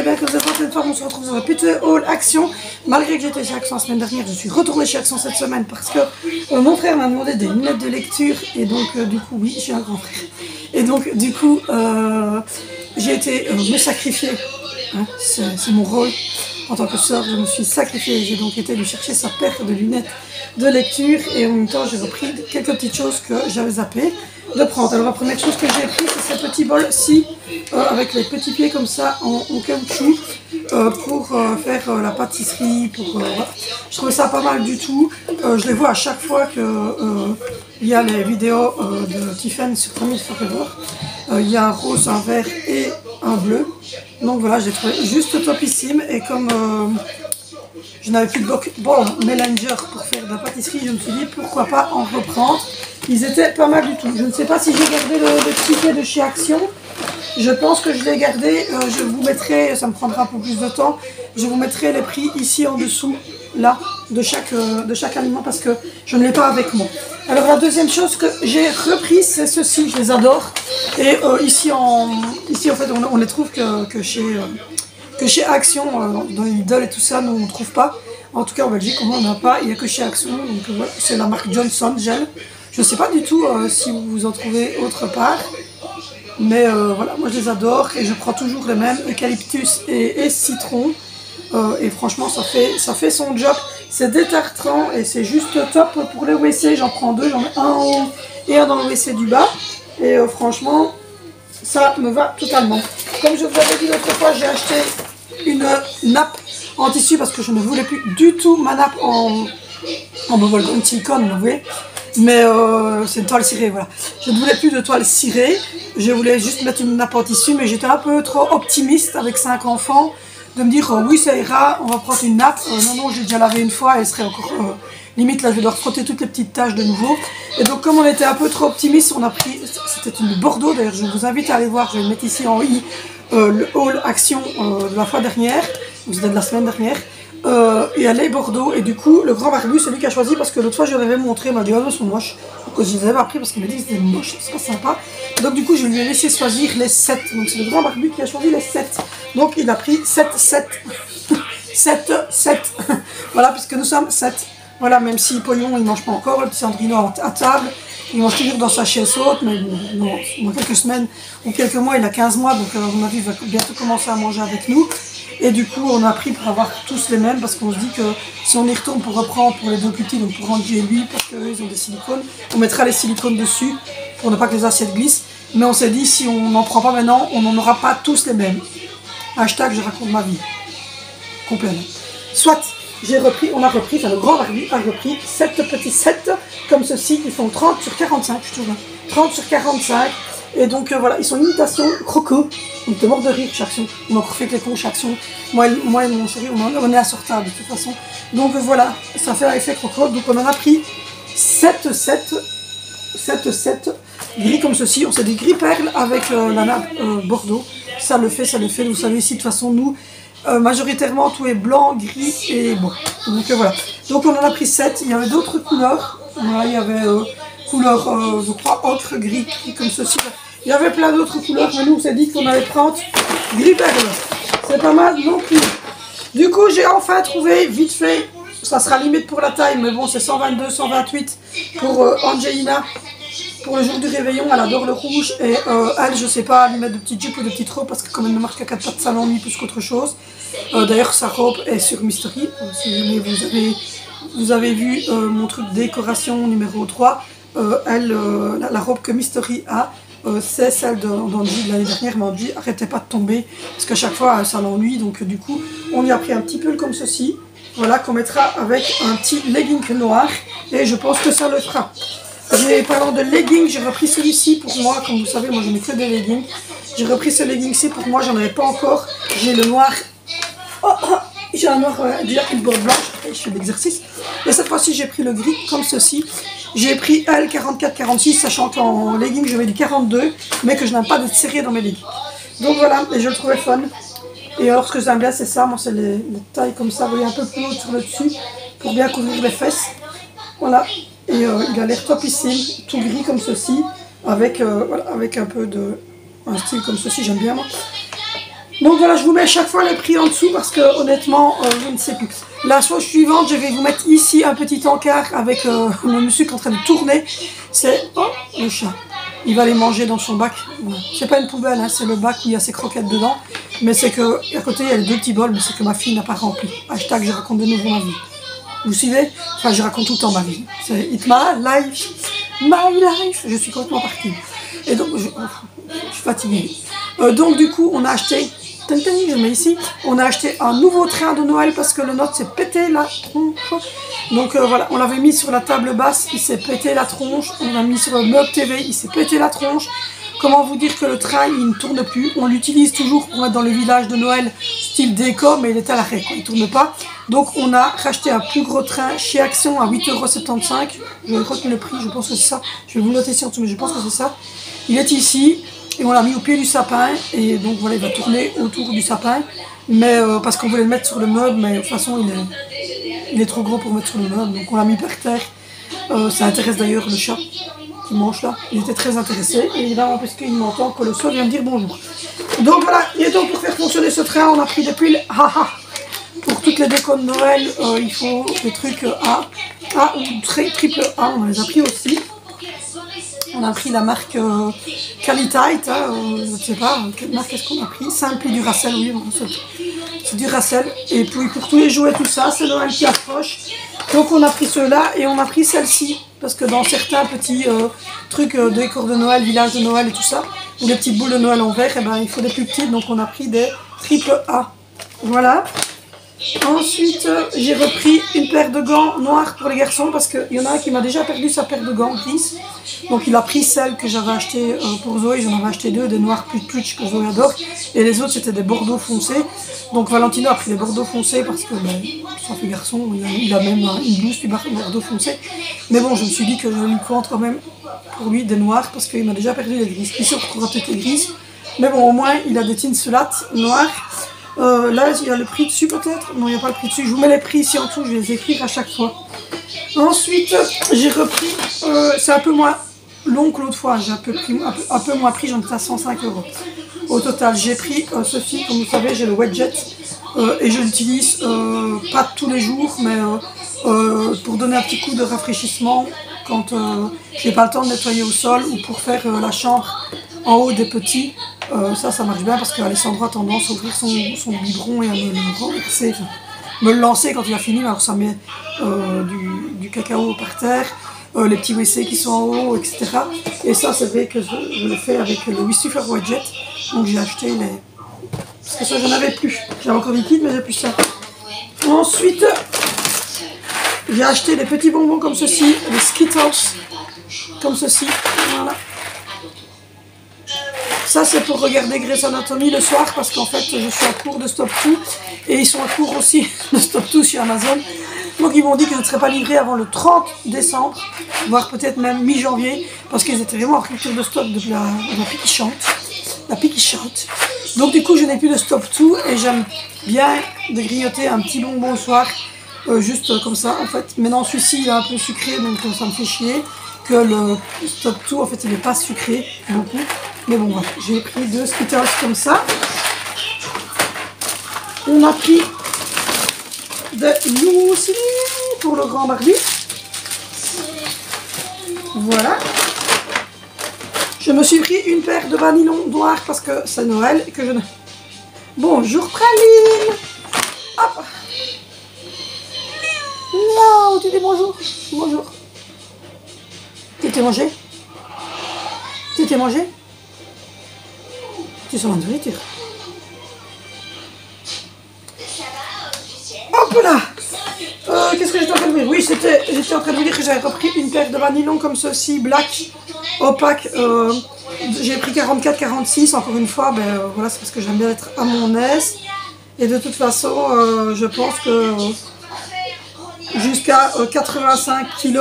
bien que vous avez plein de fois, on se retrouve dans un petit haul Action. Malgré que j'étais chez Action la semaine dernière, je suis retournée chez Action cette semaine parce que mon frère m'a demandé des lunettes de lecture et donc du coup, oui, j'ai un grand frère. Et donc du coup, j'ai été me sacrifier, hein, c'est mon rôle. En tant que sœur, je me suis sacrifiée. J'ai donc été lui chercher sa paire de lunettes de lecture et en même temps, j'ai repris quelques petites choses que j'avais zappées de prendre. Alors la première chose que j'ai pris, c'est ce petit bol-ci avec les petits pieds comme ça en caoutchouc pour faire la pâtisserie. Je trouve ça pas mal du tout. Je les vois à chaque fois que il y a les vidéos de Tiffany sur Promise Forever. Il y a un rose, un vert et un bleu. Donc voilà, j'ai trouvé juste topissime et comme je n'avais plus de bol mélanger pour faire de la pâtisserie, je me suis dit pourquoi pas en reprendre. Ils étaient pas mal du tout. Je ne sais pas si j'ai gardé le ticket de chez Action. Je pense que je l'ai gardé. Je vous mettrai, ça me prendra un peu plus de temps, je vous mettrai les prix ici en dessous, là, de chaque aliment parce que je ne l'ai pas avec moi. Alors la deuxième chose que j'ai repris, c'est ceci, je les adore. Et ici en fait on les trouve que chez Action, dans les Lidl et tout ça, nous on ne trouve pas. En tout cas en Belgique, on n'en a pas, il n'y a que chez Action. Donc voilà, c'est la marque Johnson Gel. Je ne sais pas du tout si vous en trouvez autre part. Mais voilà, moi je les adore et je prends toujours les mêmes, eucalyptus et citron. Et franchement ça fait son job. C'est détartrant et c'est juste top pour le WC. J'en prends deux, j'en ai un en haut et un dans le WC du bas. Et franchement, ça me va totalement. Comme je vous avais dit l'autre fois, j'ai acheté une nappe en tissu parce que je ne voulais plus du tout ma nappe en silicone, vous voyez. Mais c'est une toile cirée, voilà. Je ne voulais plus de toile cirée, je voulais juste mettre une nappe en tissu, mais j'étais un peu trop optimiste avec 5 enfants, de me dire oui ça ira, on va prendre une nappe. Non, j'ai déjà lavé une fois, elle serait encore limite là je vais devoir frotter toutes les petites taches de nouveau. Et donc comme on était un peu trop optimiste, on a pris, c'était une Bordeaux, d'ailleurs je vous invite à aller voir, je vais le mettre ici en i, le haul Action de la fois dernière, c'était de la semaine dernière. Et elle est Bordeaux et du coup le grand barbu c'est lui qui a choisi parce que l'autre fois je lui avais montré, il m'a dit ah non sont moches, donc je les avais pas pris parce qu'il m'a dit que c'était moche, c'est pas sympa, donc du coup je lui ai laissé choisir les 7, donc c'est le grand barbu qui a choisi les 7, donc il a pris 7 voilà, puisque nous sommes 7, voilà, même si Pognon il mange pas encore, le petit Sandrino à table, il mange toujours dans sa chaise haute, mais bon, dans quelques semaines ou quelques mois, il a 15 mois, donc à mon avis il va bientôt commencer à manger avec nous. Et du coup, on a pris pour avoir tous les mêmes parce qu'on se dit que si on y retourne pour reprendre pour les deux petits, donc pour Angie et lui, parce qu'eux ils ont des silicones, on mettra les silicones dessus pour ne pas que les assiettes glissent. Mais on s'est dit, si on n'en prend pas maintenant, on n'en aura pas tous les mêmes. Hashtag je raconte ma vie. Complètement. Soit, on a repris, enfin le grand barbu a repris 7 petits sets comme ceci qui font 30 sur 45, je trouve. 30 sur 45. Et donc voilà, ils sont imitation croco. On était mort de rire chez Action. On a encore fait que les cons chez Action. Moi et mon chéri, on est assortables de toute façon. Donc voilà, ça fait l'effet croco. Donc on en a pris 7 gris comme ceci. On s'est dit gris perle avec la nappe Bordeaux. Ça le fait. Vous savez ici, de toute façon, nous, majoritairement, tout est blanc, gris et bon. Donc voilà. Donc on en a pris 7. Il y avait d'autres couleurs. Voilà, il y avait couleur, je crois, ocre, gris comme ceci. Il y avait plein d'autres couleurs, mais nous on s'est dit qu'on allait prendre gris perle. C'est pas mal non plus. Du coup, j'ai enfin trouvé, vite fait, ça sera limite pour la taille, mais bon, c'est 122, 128 pour Angelina. Pour le jour du réveillon, elle adore le rouge et elle, je sais pas, lui mettre de petites jupes ou de petites robes parce que comme elle ne marche qu'à 4 pattes, ça l'ennuie plus qu'autre chose. D'ailleurs, sa robe est sur Mystery. Si jamais vous avez vu mon truc décoration numéro 3, la robe que Mystery a, c'est celle d'Andy de l'année dernière, mais Andy arrêtait pas de tomber parce qu'à chaque fois ça l'ennuie, donc du coup on lui a pris un petit pull comme ceci, voilà, qu'on mettra avec un petit legging noir et je pense que ça le fera. Parlant de legging, j'ai repris celui-ci pour moi, comme vous savez moi je mets que des leggings, j'ai repris ce legging-ci pour moi, j'en avais pas encore, j'ai le noir, j'ai un noir déjà une bord blanche, je fais de l'exercice, et cette fois-ci j'ai pris le gris comme ceci. J'ai pris L44-46, sachant qu'en legging je mets du 42, mais que je n'aime pas d'être serré dans mes leggings. Donc voilà, et je le trouvais fun. Et alors ce que j'aime bien c'est ça, moi c'est les tailles comme ça, vous voyez un peu plus haut sur le dessus, pour bien couvrir les fesses. Voilà, et il a l'air topissime, tout gris comme ceci, avec, voilà, avec un peu de... un style comme ceci, j'aime bien moi. Donc voilà, je vous mets à chaque fois les prix en dessous parce que honnêtement, je ne sais plus. La chose suivante, je vais vous mettre ici un petit encart avec le monsieur qui est en train de tourner. C'est... Oh, le chat. Il va les manger dans son bac. Voilà. C'est pas une poubelle, hein, c'est le bac où il y a ses croquettes dedans. Mais c'est que, à côté, il y a les 2 petits bols, mais c'est que ma fille n'a pas rempli. Hashtag, je raconte de nouveau ma vie. Vous suivez? Enfin, je raconte tout le temps ma vie. C'est It's my life, my life. Je suis complètement partie. Et donc, je suis fatiguée. Donc, du coup, on a acheté... Je mets ici. On a acheté un nouveau train de Noël parce que le nôtre s'est pété la tronche. Donc voilà, on l'avait mis sur la table basse, il s'est pété la tronche. On l'a mis sur le meuble TV, il s'est pété la tronche. Comment vous dire que le train, il ne tourne plus. On l'utilise toujours pour être dans le village de Noël, style déco, mais il est à l'arrêt, il ne tourne pas. Donc on a racheté un plus gros train chez Action à 8,75 €. Je vais retenir le prix, je pense que c'est ça. Je vais vous le noter ici en dessous, mais je pense que c'est ça. Il est ici. Et on l'a mis au pied du sapin, et donc voilà, il va tourner autour du sapin, mais parce qu'on voulait le mettre sur le meuble, mais de toute façon il est trop gros pour mettre sur le meuble, donc on l'a mis par terre. Ça intéresse d'ailleurs le chat qui mange là, il était très intéressé, et évidemment parce qu'il m'entend que le sol vient me dire bonjour. Donc voilà, et donc pour faire fonctionner ce train, on a pris des piles haha. Pour toutes les décos de Noël, il faut des trucs A ou triple A, on les a pris aussi. On a pris la marque Qualitite, je ne sais pas, quelle marque est-ce qu'on a pris? Simple et Duracell, oui, c'est Duracell. Et puis pour tous les jouets, tout ça, c'est Noël qui approche. Donc on a pris ceux-là et on a pris celle-ci. Parce que dans certains petits trucs de décor de Noël, village de Noël et tout ça, ou des petites boules de Noël en verre, eh ben, il faut des plus petites, donc on a pris des triple A. Voilà. Ensuite, j'ai repris une paire de gants noirs pour les garçons parce qu'il y en a un qui m'a déjà perdu sa paire de gants grises. Donc il a pris celle que j'avais achetée pour Zoé, j'en avais acheté 2, des noirs plus que Zoé adore. Et les autres c'était des bordeaux foncés. Donc Valentino a pris les bordeaux foncés parce que ben, ça fait garçon, il a même une blouse puis bordeaux foncés. Mais bon, je me suis dit que je lui prendre quand même pour lui des noirs parce qu'il m'a déjà perdu les grises. Il se retrouvera peut-être les grises. Mais bon, au moins il a des tinselates noirs. Là, il y a le prix dessus peut-être. Non, il n'y a pas le prix dessus. Je vous mets les prix ici en dessous, je vais les écrire à chaque fois. Ensuite, j'ai repris, c'est un peu moins long que l'autre fois. J'ai un peu moins pris, j'en étais à 105 €. Au total, j'ai pris ceci, comme vous savez, j'ai le Wedget. Et je l'utilise pas tous les jours, mais pour donner un petit coup de rafraîchissement quand j'ai pas le temps de nettoyer au sol ou pour faire la chambre en haut des petits. Ça marche bien parce qu'Alessandro a tendance à ouvrir son biberon et à me le renverser, enfin, me le lancer quand il a fini, alors ça met du cacao par terre, les petits WC qui sont en haut, etc. Et ça, c'est vrai que je le fais avec le Wistifer Wedget, donc j'ai acheté les... Parce que ça, je n'avais plus. J'avais encore liquide, mais j'ai plus ça. Ensuite, j'ai acheté des petits bonbons comme ceci, des Skittles, comme ceci, voilà. Ça, c'est pour regarder Grey's Anatomy le soir parce qu'en fait, je suis en cours de Stop 2 et ils sont en cours aussi de Stop 2 sur Amazon. Donc, ils m'ont dit que je ne serais pas livré avant le 30 décembre, voire peut-être même mi-janvier, parce qu'ils étaient vraiment en rupture de stock de la pique qui chante. La pique qui chante. Donc, du coup, je n'ai plus de Stop 2 et j'aime bien de grignoter un petit bonbon le soir, juste comme ça. En fait, maintenant, celui-ci, il est un peu sucré, donc ça me fait chier. Que le Stop 2, en fait, il n'est pas sucré beaucoup. Mais bon, voilà, j'ai pris 2 Skittles comme ça. On a pris de mousseline pour le grand Barbie. Voilà. Je me suis pris une paire de vanillons noirs parce que c'est Noël et que je ne... Bonjour Praline. Hop. Non, tu dis bonjour. Bonjour. Tu t'es mangé? Tu t'es mangé? Tu sens la nourriture. Hop là. Qu'est-ce que j'étais en train de dire? Oui, j'étais en train de vous dire que j'avais repris une paire de vanillons comme ceci, black, opaque. J'ai pris 44-46, encore une fois, ben voilà, c'est parce que j'aime bien être à mon aise. Et de toute façon, je pense que jusqu'à 85 kg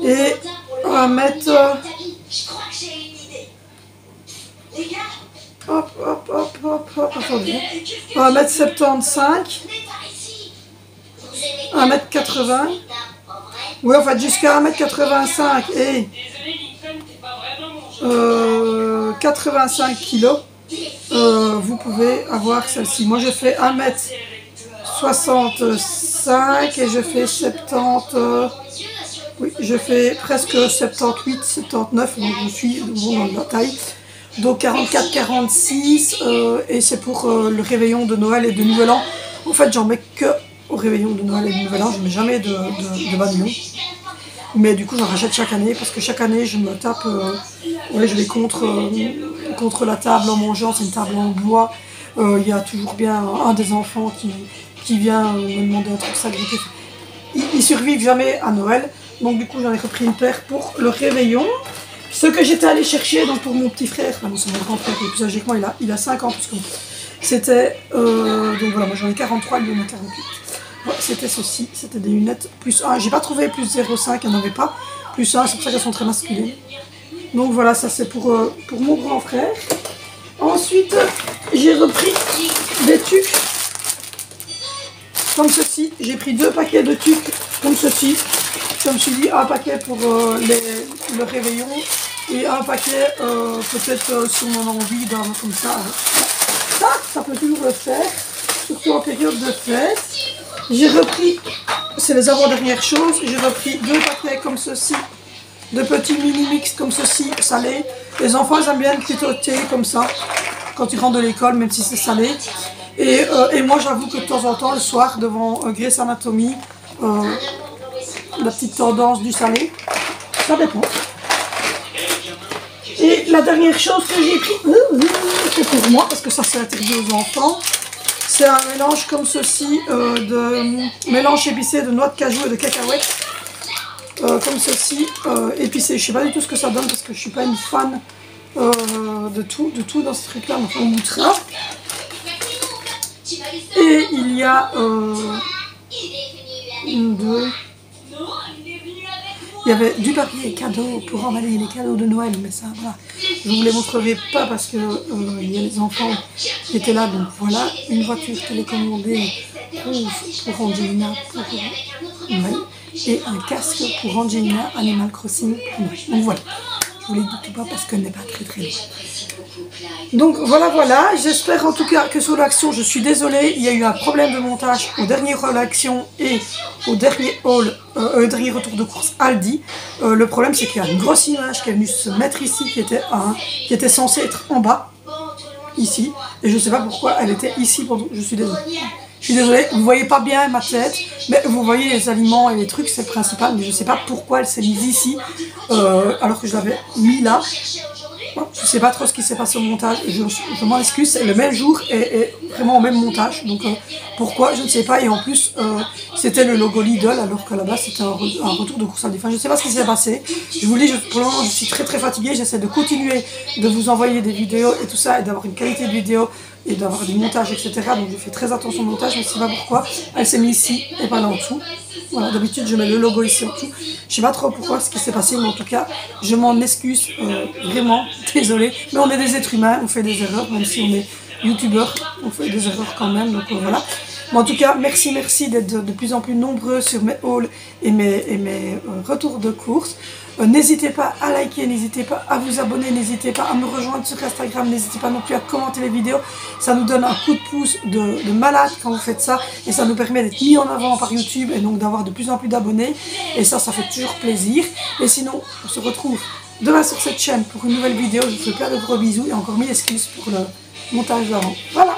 et on va mettre... attendez. On va mettre 75. On va mettre 80. Oui, en fait, jusqu'à 1m85 et 85 kg. vous pouvez avoir celle-ci. Moi je fais 1m65 et je fais 70, oui, je fais presque 78, 79, donc je suis bon dans la taille. Donc 44-46 et c'est pour le réveillon de Noël et de Nouvel An. En fait j'en mets que au réveillon de Noël et de Nouvel An, je ne mets jamais de Babylon. Mais du coup j'en rachète chaque année parce que chaque année je me tape, ouais, je vais contre la table en mangeant, c'est une table en bois. Il y a toujours bien un des enfants qui vient me demander un truc sacré. Ils survivent jamais à Noël, donc du coup j'en ai repris une paire pour le réveillon. Ce que j'étais allée chercher donc pour mon petit frère, non c'est mon grand frère qui est plus âgé que moi, il a 5 ans plus que moi. C'était, donc voilà, moi j'en ai 43, lui en a 48. Ouais, c'était ceci, c'était des lunettes plus 1, j'ai pas trouvé plus 0,5, il n'y en avait pas, plus 1, c'est pour ça qu'elles sont très masculines. Donc voilà, ça c'est pour mon grand frère. Ensuite, j'ai repris des tucs comme ceci, j'ai pris 2 paquets de tucs comme ceci. Je me suis dit un paquet pour le réveillon et un paquet peut-être si on en a envie d'un comme ça. Ça peut toujours le faire, surtout en période de fête. J'ai repris, c'est les avant-dernières choses, j'ai repris 2 paquets comme ceci, de petits mini-mix comme ceci, salés. Les enfants ils aiment bien picoter comme ça, quand ils rentrent de l'école, même si c'est salé. Et moi j'avoue que de temps en temps, le soir, devant Grey's Anatomy, la petite tendance du salé, ça dépend. Et la dernière chose que j'ai pris, c'est pour moi, parce que ça c'est interdit aux enfants, c'est un mélange comme ceci, de mélange épicé de noix de cajou et de cacahuètes, comme ceci, épicé. Je sais pas du tout ce que ça donne parce que je suis pas une fan de tout dans ce truc là, enfin on goûtera. Et il y a il y avait du papier cadeau pour emballer les cadeaux de Noël, mais ça, voilà, je ne vous les montrerai pas parce que il y a les enfants qui étaient là. Donc voilà, une voiture télécommandée pour Angelina pour Noël et un casque pour Angelina Animal Crossing pour Noël. Donc voilà, je vous les dis tout pas parce qu'elle n'est pas très loin. Donc voilà, j'espère en tout cas que sur l'action, je suis désolée, il y a eu un problème de montage au dernier haul action et au dernier dernier retour de course Aldi. Le problème c'est qu'il y a une grosse image qui est venue se mettre ici, qui était censée être en bas, ici, et je ne sais pas pourquoi elle était ici, je suis désolée. Je suis désolée, vous ne voyez pas bien ma tête, mais vous voyez les aliments et les trucs, c'est le principal, mais je ne sais pas pourquoi elle s'est mise ici, alors que je l'avais mis là. Je ne sais pas trop ce qui s'est passé au montage, je m'en excuse, c'est le même jour et vraiment au même montage, donc pourquoi je ne sais pas, et en plus c'était le logo Lidl alors que là-bas c'était un retour de course à Aldi. Enfin, je ne sais pas ce qui s'est passé, je vous dis, pour le moment je suis très fatiguée, j'essaie de continuer de vous envoyer des vidéos et tout ça, et d'avoir une qualité de vidéo et d'avoir du montage, etc. Donc je fais très attention au montage, mais je ne sais pas pourquoi elle s'est mise ici et pas là en dessous. Voilà, d'habitude je mets le logo ici en dessous. Je ne sais pas trop pourquoi ce qui s'est passé, mais en tout cas je m'en excuse vraiment, désolée. Mais on est des êtres humains, on fait des erreurs, même si on est youtubeur, on fait des erreurs quand même, donc voilà. Mais en tout cas, merci d'être de plus en plus nombreux sur mes hauls et mes retours de course. N'hésitez pas à liker, n'hésitez pas à vous abonner, n'hésitez pas à me rejoindre sur Instagram, n'hésitez pas non plus à commenter les vidéos. Ça nous donne un coup de pouce de malade quand vous faites ça et ça nous permet d'être mis en avant par YouTube et donc d'avoir de plus en plus d'abonnés. Et ça fait toujours plaisir. Et sinon, on se retrouve demain sur cette chaîne pour une nouvelle vidéo. Je vous fais plein de gros bisous et encore mille excuses pour le montage d'avant. Voilà.